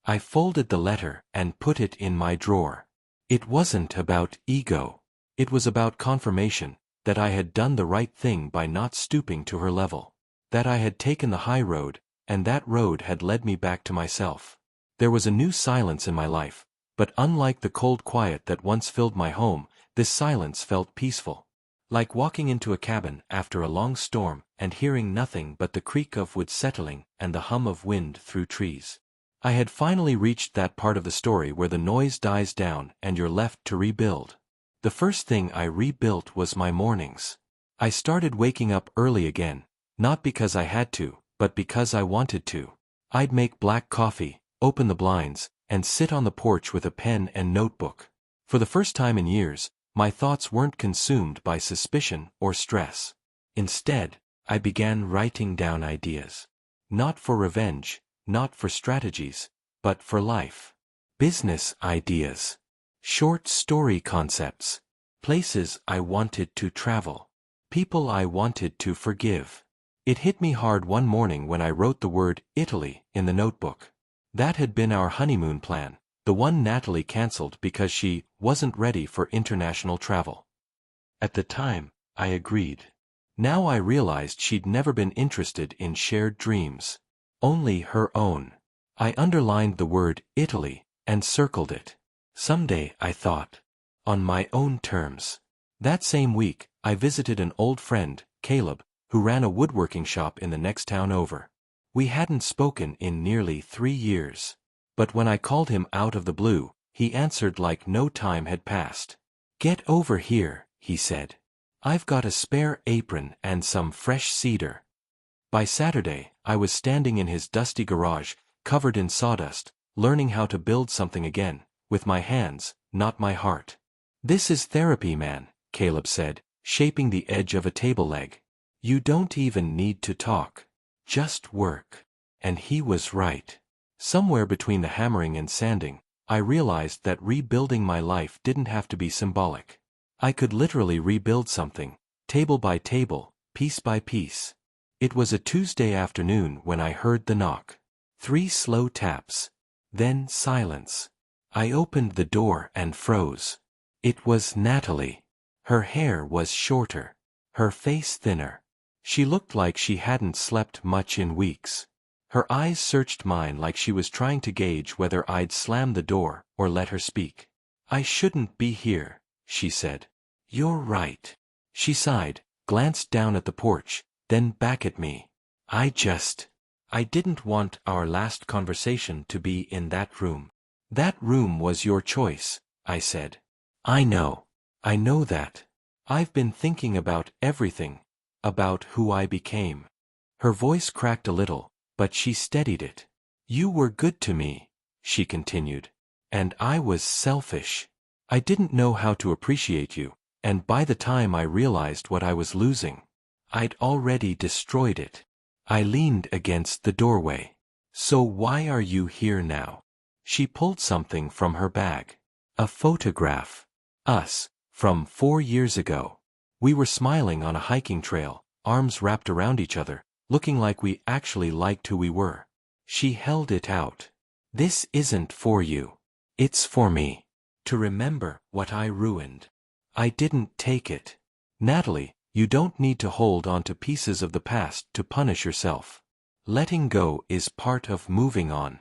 I folded the letter and put it in my drawer. It wasn't about ego. It was about confirmation that I had done the right thing by not stooping to her level. That I had taken the high road, and that road had led me back to myself. There was a new silence in my life, but unlike the cold quiet that once filled my home, this silence felt peaceful. Like walking into a cabin after a long storm and hearing nothing but the creak of wood settling and the hum of wind through trees. I had finally reached that part of the story where the noise dies down and you're left to rebuild. The first thing I rebuilt was my mornings. I started waking up early again, not because I had to, but because I wanted to. I'd make black coffee, open the blinds, and sit on the porch with a pen and notebook. For the first time in years, my thoughts weren't consumed by suspicion or stress. Instead, I began writing down ideas. Not for revenge, not for strategies, but for life. Business ideas. Short story concepts. Places I wanted to travel. People I wanted to forgive. It hit me hard one morning when I wrote the word Italy in the notebook. That had been our honeymoon plan, the one Natalie canceled because she wasn't ready for international travel. At the time, I agreed. Now I realized she'd never been interested in shared dreams. Only her own. I underlined the word Italy and circled it. Someday, I thought. On my own terms. That same week, I visited an old friend, Caleb, who ran a woodworking shop in the next town over. We hadn't spoken in nearly 3 years. But when I called him out of the blue, he answered like no time had passed. "Get over here," he said. "I've got a spare apron and some fresh cedar." By Saturday, I was standing in his dusty garage, covered in sawdust, learning how to build something again, with my hands, not my heart. "This is therapy, man," Caleb said, shaping the edge of a table leg. "You don't even need to talk. Just work." And he was right. Somewhere between the hammering and sanding, I realized that rebuilding my life didn't have to be symbolic. I could literally rebuild something, table by table, piece by piece. It was a Tuesday afternoon when I heard the knock. 3 slow taps. Then silence. I opened the door and froze. It was Natalie. Her hair was shorter. Her face thinner. She looked like she hadn't slept much in weeks. Her eyes searched mine like she was trying to gauge whether I'd slam the door or let her speak. "I shouldn't be here," she said. "You're right." She sighed, glanced down at the porch, then back at me. I didn't want our last conversation to be in that room." "That room was your choice," I said. I know that. I've been thinking about everything, about who I became." Her voice cracked a little, but she steadied it. "You were good to me," she continued. "And I was selfish. I didn't know how to appreciate you, and by the time I realized what I was losing, I'd already destroyed it." I leaned against the doorway. "So why are you here now?" She pulled something from her bag. A photograph. Us, from 4 years ago. We were smiling on a hiking trail, arms wrapped around each other, looking like we actually liked who we were. She held it out. "This isn't for you. It's for me. To remember what I ruined." I didn't take it. "Natalie, you don't need to hold on to pieces of the past to punish yourself. Letting go is part of moving on."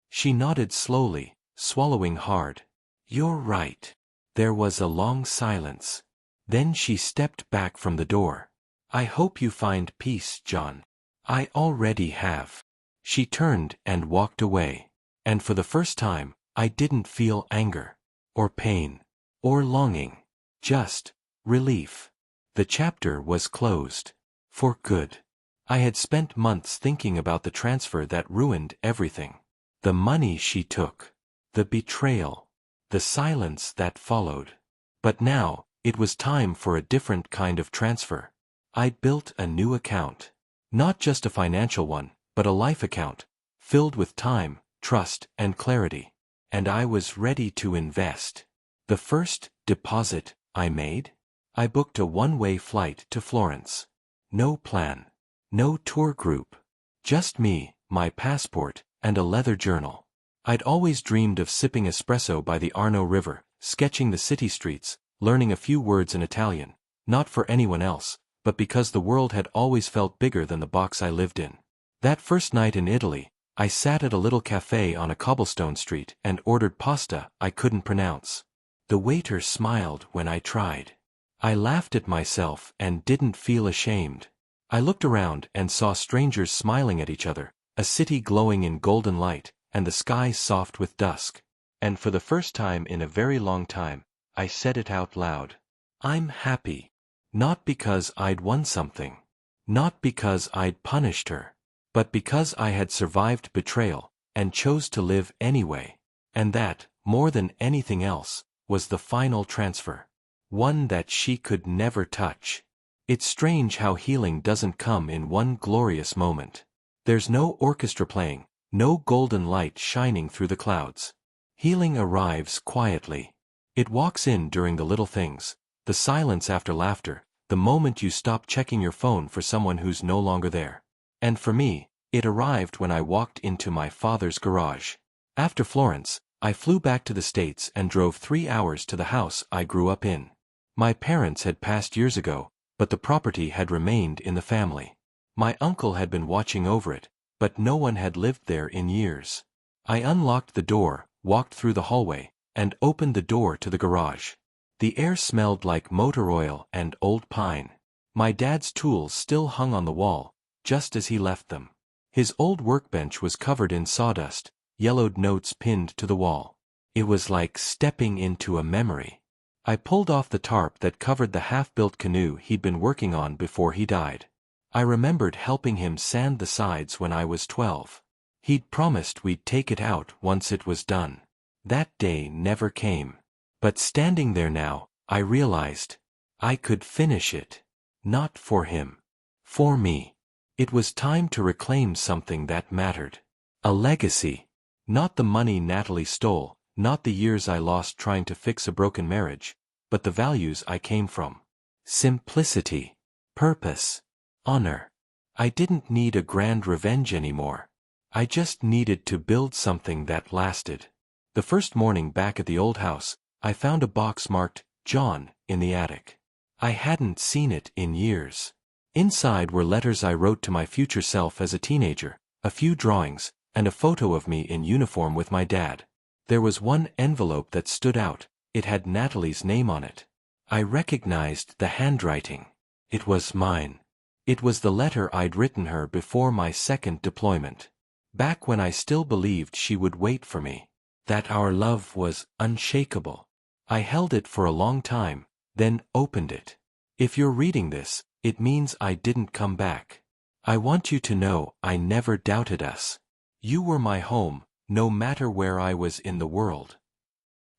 She nodded slowly, swallowing hard. "You're right." There was a long silence. Then she stepped back from the door. "I hope you find peace, John. I already have." She turned and walked away. And for the first time, I didn't feel anger, or pain, or longing. Just relief. The chapter was closed. For good. I had spent months thinking about the transfer that ruined everything. The money she took. The betrayal. The silence that followed. But now, it was time for a different kind of transfer. I'd built a new account. Not just a financial one, but a life account, filled with time, trust, and clarity. And I was ready to invest. The first deposit I made? I booked a one-way flight to Florence. No plan. No tour group. Just me, my passport, and a leather journal. I'd always dreamed of sipping espresso by the Arno River, sketching the city streets, learning a few words in Italian, not for anyone else, but because the world had always felt bigger than the box I lived in. That first night in Italy, I sat at a little cafe on a cobblestone street and ordered pasta I couldn't pronounce. The waiter smiled when I tried. I laughed at myself and didn't feel ashamed. I looked around and saw strangers smiling at each other, a city glowing in golden light, and the sky soft with dusk. And for the first time in a very long time, I said it out loud. I'm happy. Not because I'd won something. Not because I'd punished her. But because I had survived betrayal, and chose to live anyway. And that, more than anything else, was the final transfer. One that she could never touch. It's strange how healing doesn't come in one glorious moment. There's no orchestra playing, no golden light shining through the clouds. Healing arrives quietly. It walks in during the little things, the silence after laughter, the moment you stop checking your phone for someone who's no longer there. And for me, it arrived when I walked into my father's garage. After Florence, I flew back to the States and drove 3 hours to the house I grew up in. My parents had passed years ago, but the property had remained in the family. My uncle had been watching over it, but no one had lived there in years. I unlocked the door, walked through the hallway, and opened the door to the garage. The air smelled like motor oil and old pine. My dad's tools still hung on the wall, just as he left them. His old workbench was covered in sawdust, yellowed notes pinned to the wall. It was like stepping into a memory. I pulled off the tarp that covered the half-built canoe he'd been working on before he died. I remembered helping him sand the sides when I was 12. He'd promised we'd take it out once it was done. That day never came. But standing there now, I realized I could finish it. Not for him. For me. It was time to reclaim something that mattered. A legacy. Not the money Natalie stole, not the years I lost trying to fix a broken marriage, but the values I came from. Simplicity. Purpose. Honor. I didn't need a grand revenge anymore. I just needed to build something that lasted. The first morning back at the old house, I found a box marked, John, in the attic. I hadn't seen it in years. Inside were letters I wrote to my future self as a teenager, a few drawings, and a photo of me in uniform with my dad. There was one envelope that stood out. It had Natalie's name on it. I recognized the handwriting. It was mine. It was the letter I'd written her before my second deployment. Back when I still believed she would wait for me. That our love was unshakable. I held it for a long time, then opened it. If you're reading this, it means I didn't come back. I want you to know I never doubted us. You were my home, no matter where I was in the world.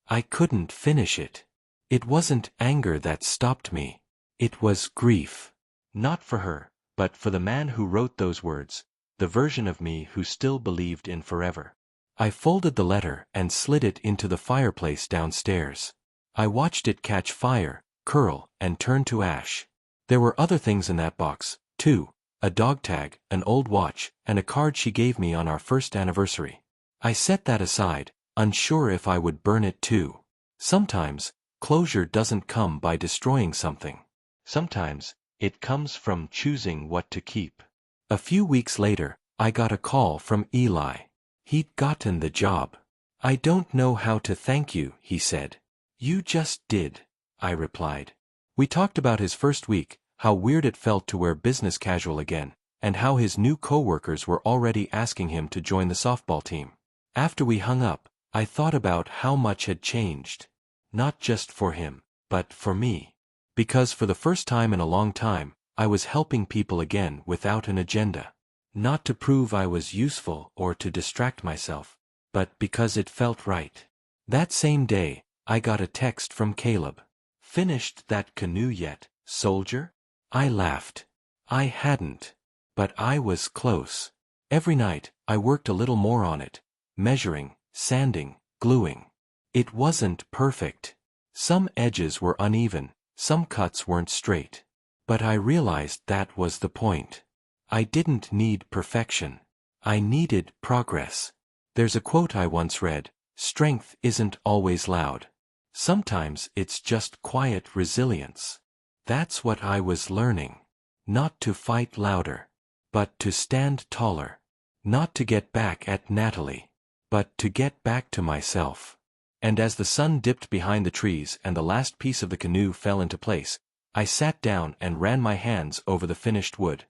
I couldn't finish it. It wasn't anger that stopped me. It was grief. Not for her, but for the man who wrote those words, the version of me who still believed in forever. I folded the letter and slid it into the fireplace downstairs. I watched it catch fire, curl, and turn to ash. There were other things in that box, too. A dog tag, an old watch, and a card she gave me on our first anniversary. I set that aside, unsure if I would burn it too. Sometimes, closure doesn't come by destroying something. Sometimes, it comes from choosing what to keep. A few weeks later, I got a call from Eli. He'd gotten the job. I don't know how to thank you, he said. You just did, I replied. We talked about his first week, how weird it felt to wear business casual again, and how his new coworkers were already asking him to join the softball team. After we hung up, I thought about how much had changed. Not just for him, but for me. Because for the first time in a long time, I was helping people again without an agenda. Not to prove I was useful or to distract myself, but because it felt right. That same day, I got a text from Caleb. Finished that canoe yet, soldier? I laughed. I hadn't. But I was close. Every night, I worked a little more on it. measuring, sanding, gluing. It wasn't perfect. Some edges were uneven, some cuts weren't straight. But I realized that was the point. I didn't need perfection. I needed progress. There's a quote I once read: "Strength isn't always loud. Sometimes it's just quiet resilience." That's what I was learning. Not to fight louder, but to stand taller. Not to get back at Natalie, but to get back to myself. And as the sun dipped behind the trees and the last piece of the canoe fell into place, I sat down and ran my hands over the finished wood.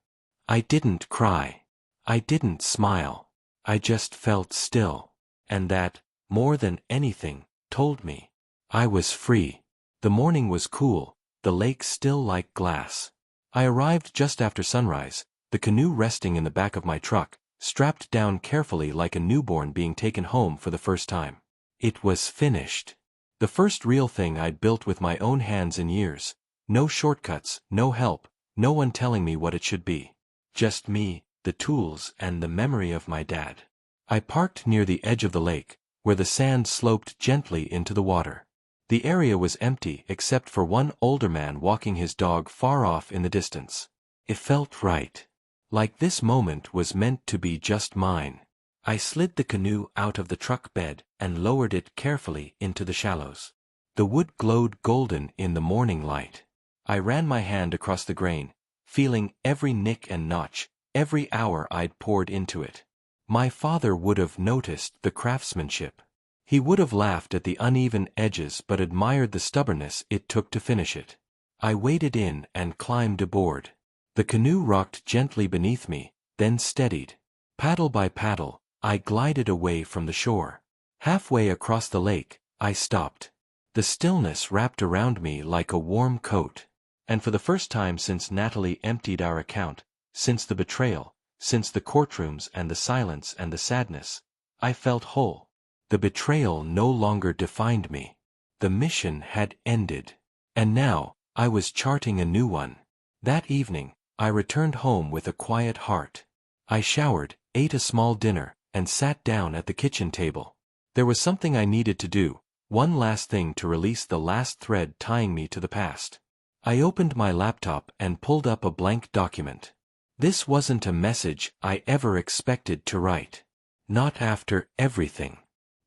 I didn't cry. I didn't smile. I just felt still. And that, more than anything, told me I was free. The morning was cool, the lake still like glass. I arrived just after sunrise, the canoe resting in the back of my truck, strapped down carefully like a newborn being taken home for the first time. It was finished. The first real thing I'd built with my own hands in years. No shortcuts, no help, no one telling me what it should be. Just me, the tools, and the memory of my dad. I parked near the edge of the lake, where the sand sloped gently into the water. The area was empty except for one older man walking his dog far off in the distance. It felt right. Like this moment was meant to be just mine. I slid the canoe out of the truck bed and lowered it carefully into the shallows. The wood glowed golden in the morning light. I ran my hand across the grain, feeling every nick and notch, every hour I'd poured into it. My father would have noticed the craftsmanship. He would have laughed at the uneven edges but admired the stubbornness it took to finish it. I waded in and climbed aboard. The canoe rocked gently beneath me, then steadied. Paddle by paddle, I glided away from the shore. Halfway across the lake, I stopped. The stillness wrapped around me like a warm coat. And for the first time since Natalie emptied our account, since the betrayal, since the courtrooms and the silence and the sadness, I felt whole. The betrayal no longer defined me. The mission had ended. And now, I was charting a new one. That evening, I returned home with a quiet heart. I showered, ate a small dinner, and sat down at the kitchen table. There was something I needed to do, one last thing to release the last thread tying me to the past. I opened my laptop and pulled up a blank document. This wasn't a message I ever expected to write. Not after everything.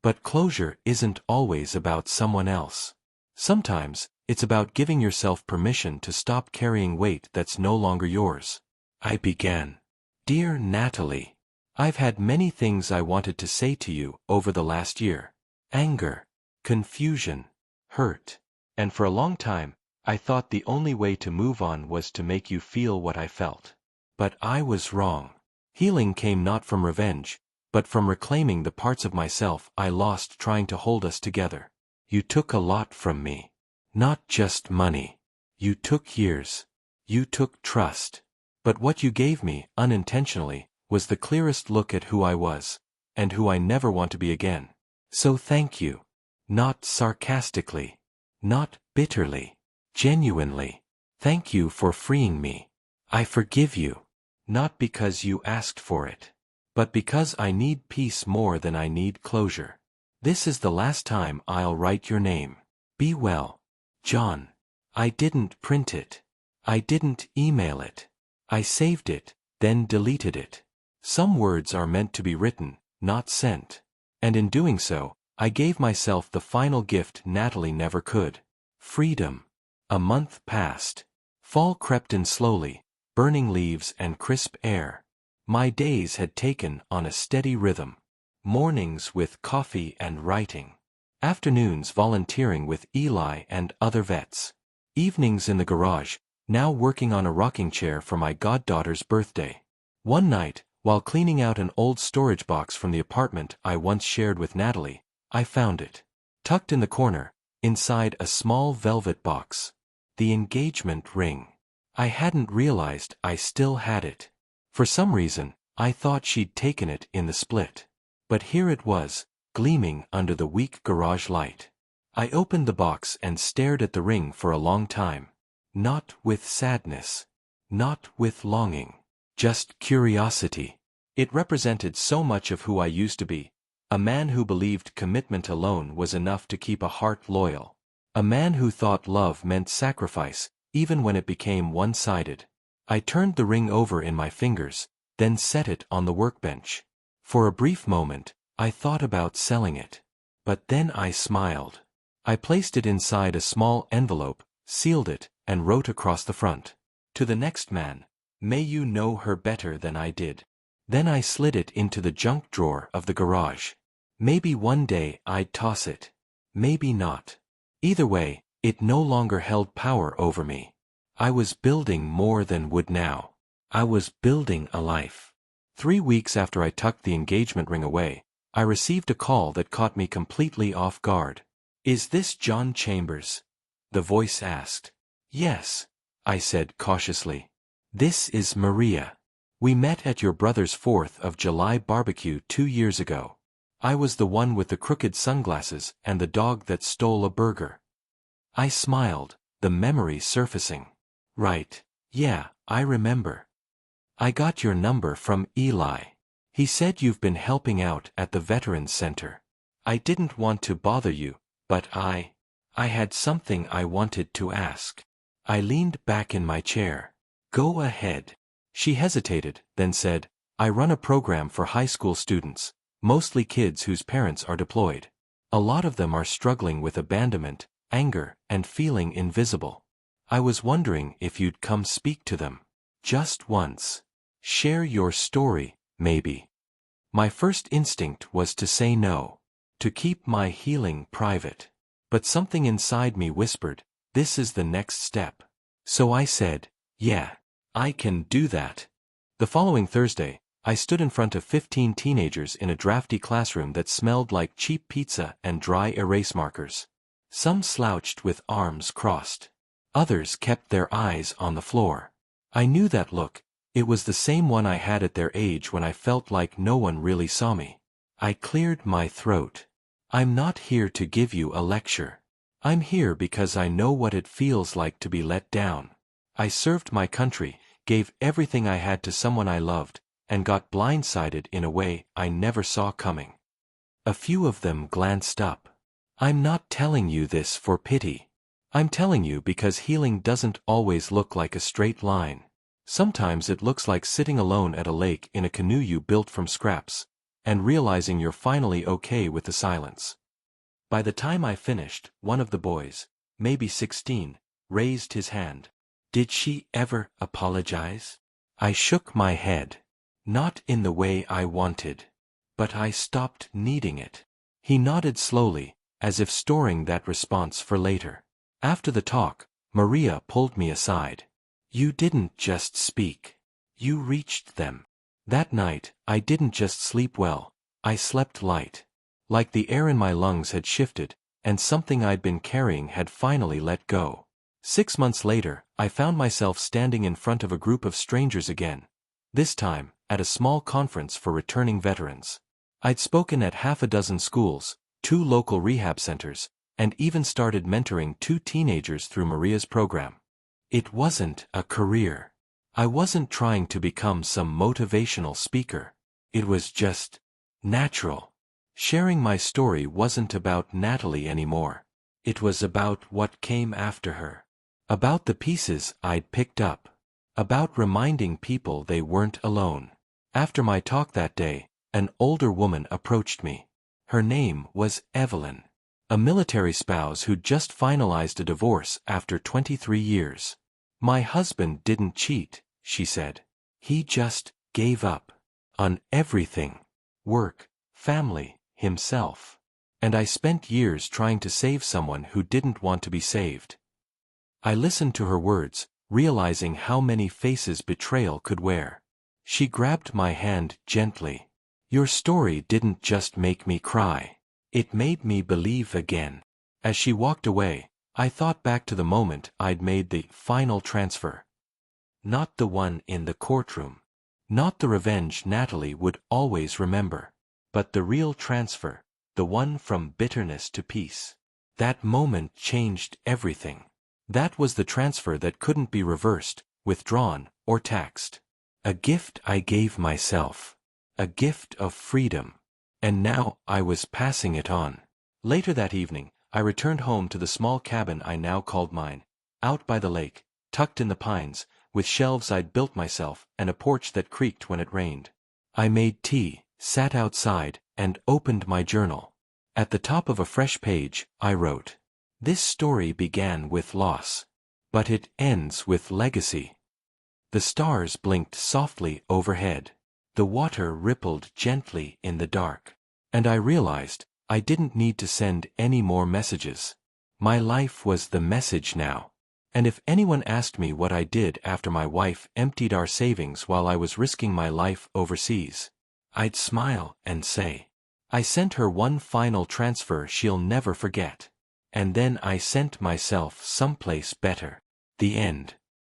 But closure isn't always about someone else. Sometimes, it's about giving yourself permission to stop carrying weight that's no longer yours. I began. Dear Natalie, I've had many things I wanted to say to you over the last year. Anger, confusion, hurt. And for a long time, I thought the only way to move on was to make you feel what I felt. But I was wrong. Healing came not from revenge, but from reclaiming the parts of myself I lost trying to hold us together. You took a lot from me. Not just money. You took years. You took trust. But what you gave me, unintentionally, was the clearest look at who I was, and who I never want to be again. So thank you. Not sarcastically. Not bitterly. Genuinely. Thank you for freeing me. I forgive you. Not because you asked for it, but because I need peace more than I need closure. This is the last time I'll write your name. Be well. John. I didn't print it. I didn't email it. I saved it, then deleted it. Some words are meant to be written, not sent. And in doing so, I gave myself the final gift Natalie never could. Freedom. A month passed. Fall crept in slowly, burning leaves and crisp air. My days had taken on a steady rhythm. Mornings with coffee and writing. Afternoons volunteering with Eli and other vets. Evenings in the garage, now working on a rocking chair for my goddaughter's birthday. One night, while cleaning out an old storage box from the apartment I once shared with Natalie, I found it. Tucked in the corner, inside a small velvet box. The engagement ring. I hadn't realized I still had it. For some reason, I thought she'd taken it in the split. But here it was, gleaming under the weak garage light. I opened the box and stared at the ring for a long time. Not with sadness. Not with longing. Just curiosity. It represented so much of who I used to be, A man who believed commitment alone was enough to keep a heart loyal. A man who thought love meant sacrifice, even when it became one-sided. I turned the ring over in my fingers, then set it on the workbench. For a brief moment, I thought about selling it. But then I smiled. I placed it inside a small envelope, sealed it, and wrote across the front, "To the next man, may you know her better than I did." Then I slid it into the junk drawer of the garage. Maybe one day I'd toss it. Maybe not. Either way, it no longer held power over me. I was building more than wood now. I was building a life. 3 weeks after I tucked the engagement ring away, I received a call that caught me completely off guard. "Is this John Chambers?" the voice asked. "Yes," I said cautiously. "This is Maria. We met at your brother's 4th of July barbecue 2 years ago. I was the one with the crooked sunglasses and the dog that stole a burger." I smiled, the memory surfacing. "Right. Yeah, I remember. I got your number from Eli. He said you've been helping out at the Veterans Center. I didn't want to bother you, but I had something I wanted to ask." I leaned back in my chair. "Go ahead." She hesitated, then said, "I run a program for high school students, mostly kids whose parents are deployed. A lot of them are struggling with abandonment, anger, and feeling invisible. I was wondering if you'd come speak to them. Just once. Share your story, maybe." My first instinct was to say no, to keep my healing private. But something inside me whispered, this is the next step. So I said, "Yeah, I can do that." The following Thursday, I stood in front of 15 teenagers in a drafty classroom that smelled like cheap pizza and dry erase markers. Some slouched with arms crossed. Others kept their eyes on the floor. I knew that look. It was the same one I had at their age when I felt like no one really saw me. I cleared my throat. "I'm not here to give you a lecture. I'm here because I know what it feels like to be let down. I served my country, gave everything I had to someone I loved, and got blindsided in a way I never saw coming." A few of them glanced up. "I'm not telling you this for pity. I'm telling you because healing doesn't always look like a straight line. Sometimes it looks like sitting alone at a lake in a canoe you built from scraps, and realizing you're finally okay with the silence." By the time I finished, one of the boys, maybe 16, raised his hand. "Did she ever apologize?" I shook my head. "Not in the way I wanted. But I stopped needing it." He nodded slowly, as if storing that response for later. After the talk, Maria pulled me aside. "You didn't just speak. You reached them." That night, I didn't just sleep well, I slept light. Like the air in my lungs had shifted, and something I'd been carrying had finally let go. 6 months later, I found myself standing in front of a group of strangers again. This time, at a small conference for returning veterans. I'd spoken at half a dozen schools, 2 local rehab centers, and even started mentoring 2 teenagers through Maria's program. It wasn't a career. I wasn't trying to become some motivational speaker. It was just natural. Sharing my story wasn't about Natalie anymore. It was about what came after her. About the pieces I'd picked up. About reminding people they weren't alone. After my talk that day, an older woman approached me. Her name was Evelyn. A military spouse who'd just finalized a divorce after 23 years. "My husband didn't cheat," she said. "He just gave up. On everything. Work, family, himself. And I spent years trying to save someone who didn't want to be saved." I listened to her words, realizing how many faces betrayal could wear. She grabbed my hand gently. "Your story didn't just make me cry. It made me believe again." As she walked away, I thought back to the moment I'd made the final transfer. Not the one in the courtroom. Not the revenge Natalie would always remember. But the real transfer, the one from bitterness to peace. That moment changed everything. That was the transfer that couldn't be reversed, withdrawn, or taxed. A gift I gave myself. A gift of freedom. And now I was passing it on. Later that evening, I returned home to the small cabin I now called mine, out by the lake, tucked in the pines, with shelves I'd built myself and a porch that creaked when it rained. I made tea, sat outside, and opened my journal. At the top of a fresh page, I wrote, "This story began with loss. But it ends with legacy." The stars blinked softly overhead. The water rippled gently in the dark. And I realized I didn't need to send any more messages. My life was the message now. And if anyone asked me what I did after my wife emptied our savings while I was risking my life overseas, I'd smile and say, I sent her one final transfer she'll never forget. And then I sent myself someplace better. The end.